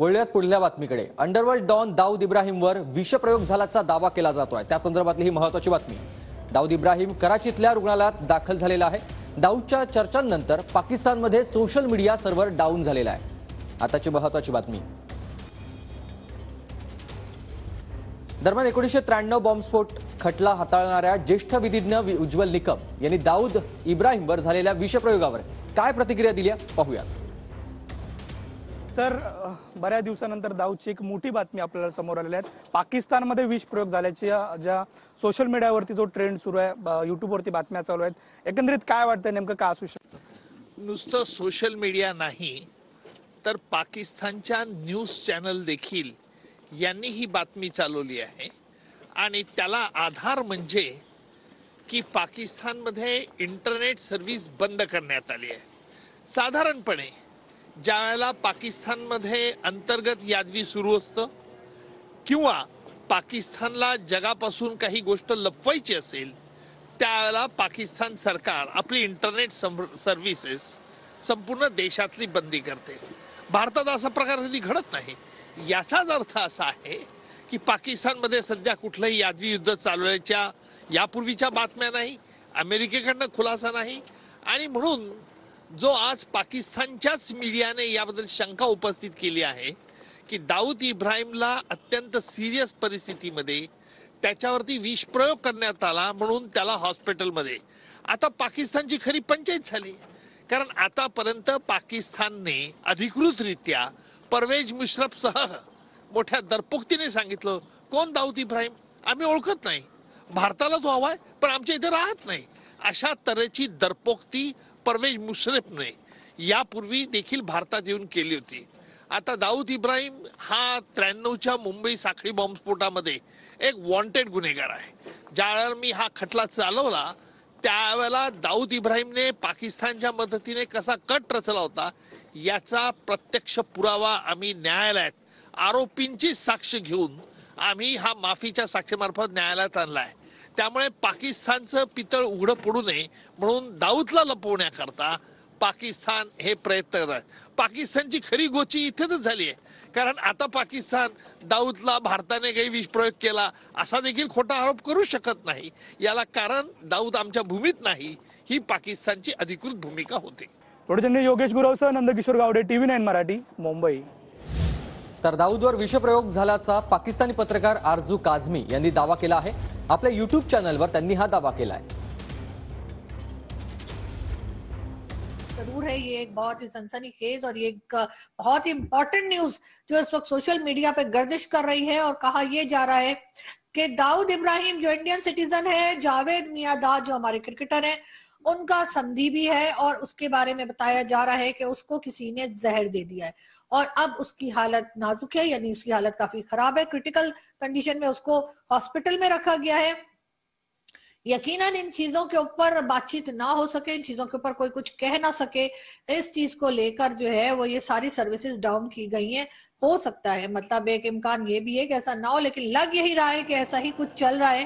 वळूयात पुढल्या बातमीकडे। Underworld don Dawood इब्राहिमवर विषप्रयोग झाल्याचा दावा केला जातोय। त्या संदर्भातली ही महत्त्वाची बातमी। दाऊद इब्राहिम कराचीतल्या रुग्णालयात दाखल झालेला आहे। दाऊदच्या चर्चांनंतर पाकिस्तानमध्ये सोशल मीडिया सर्व्हर डाऊन झालेला आहे। आताची महत्त्वाची बातमी। दरम्यान 1993 बॉम्बस्फोट खटला हाताळणाऱ्या ज्येष्ठ विधिज्ञ उज्ज्वल निकम यांनी दाऊद इब्राहिमवर झालेल्या विषप्रयोगावर काय प्रतिक्रिया दिली पाहूयात। सर, बऱ्याच दिवसानंतर दाऊदची एक मोठी बातमी आपल्याला समोर आलेली आहे। पाकिस्तानमध्ये विष प्रयोग झाल्याची ज्या सोशल मीडियावरती जो ट्रेंड सुरू आहे, यूट्यूबवरती बातम्या चालू आहेत, एकंदरीत काय वाटतं नेमकं काय असू शकतं? नुसतं सोशल मीडिया नाही तर पाकिस्तानच्या न्यूज चॅनल देखील यांनी ही बातमी चालवली आहे आणि त्याला आधार म्हणजे की पाकिस्तानमध्ये इंटरनेट सर्व्हिस बंद करण्यात आली आहे। साधारणपणे ज्यावेळेला पाकिस्तानमध्ये अंतर्गत यादवी सुरू असतं किंवा पाकिस्तानला जगापासून काही गोष्ट लपवायची असेल त्यावेळेला पाकिस्तान सरकार आपली इंटरनेट सर्व्हिसेस संपूर्ण देशातली बंदी करते। भारतात असा प्रकार कधी घडत नाही। याचाच अर्थ असा आहे की पाकिस्तानमध्ये सध्या कुठलंही यादवी युद्ध चालवण्याच्या यापूर्वीच्या बातम्या नाही, अमेरिकेकडनं खुलासा नाही आणि म्हणून जो आज पाकिस्तानच्याच मीडियाने याबद्दल शंका उपस्थित केली आहे की दाऊद इब्राहिमला अत्यंत सिरियस परिस्थितीमध्ये त्याच्यावरती विषप्रयोग करण्यात आला म्हणून त्याला हॉस्पिटलमध्ये। आता पाकिस्तानची खरी पंचायत झाली, कारण आतापर्यंत पाकिस्तानने अधिकृतरित्या परवेज मुशर्रफसह मोठ्या दरपोक्तीने सांगितलं, कोण दाऊद इब्राहिम, आम्ही ओळखत नाही, भारताला तो हवाय पण आमच्या इथे राहत नाही, अशा तऱ्हेची दरपोक्ती परवेज मुशर्रफने यापूर्वी देखील भारतात येऊन केली होती। आता दाऊद इब्राहिम हा 93च्या मुंबई साखळी बॉम्बस्फोटामध्ये एक वॉन्टेड गुन्हेगार आहे। ज्यावेळेला मी हा खटला चालवला त्यावेळेला दाऊद इब्राहिमने पाकिस्तानच्या मदतीने कसा कट रचला होता याचा प्रत्यक्ष पुरावा आम्ही न्यायालयात आरोपींची साक्ष घेऊन आम्ही हा माफीच्या साक्षेमार्फत न्यायालयात आणलाय। त्यामुळे पाकिस्तानचं पितळ उघडं पडू नये म्हणून दाऊदला लपवण्याकरता पाकिस्तान हे प्रयत्न करतात। पाकिस्तानची खरी गोची इथेच झाली आहे, कारण आता पाकिस्तान दाऊदला भारताने काही विषप्रयोग केला असा देखील खोटा आरोप करू शकत नाही। याला कारण दाऊद आमच्या भूमीत नाही ही पाकिस्तानची अधिकृत भूमिका होती। थोडे योगेश गुरवसह नंदकिशोर गावडे, TV9 मराठी, मुंबई। तर दाऊदवर विषप्रयोग झाल्याचा पाकिस्तानी पत्रकार आरजू काझमी यांनी दावा केला आहे। आपल्या YouTube चॅनलवर त्यांनी हा दावा केला आहे। जरूर है ये एक बहुत ही सनसनीखेज और ये एक बहुत ही इम्पोर्टेंट न्यूज जो इस वक्त सोशल मीडिया पे गर्दिश कर रही है और कहा यह जा रहा है कि दाऊद इब्राहिम जो इंडियन सिटीजन है, जावेद मियांदाद जो हमारे क्रिकेटर हैं, उनका संधि भी है और उसके बारे में बताया जा रहा है कि उसको किसी ने जहर दे दिया है और अब उसकी हालत नाजुक है, यानी उसकी हालत काफी खराब है। क्रिटिकल कंडीशन में उसको हॉस्पिटल में रखा गया है। यकीनन इन चीजों के ऊपर बातचीत ना हो सके, इन चीजों के ऊपर कोई कुछ कह ना सके, इस चीज को लेकर जो है वो ये सारी सर्विसेज डाउन की गई हैं। हो सकता है, मतलब एक इम्कान ये भी है कि ऐसा ना हो, लेकिन लग यही रहा है कि ऐसा ही कुछ चल रहा है।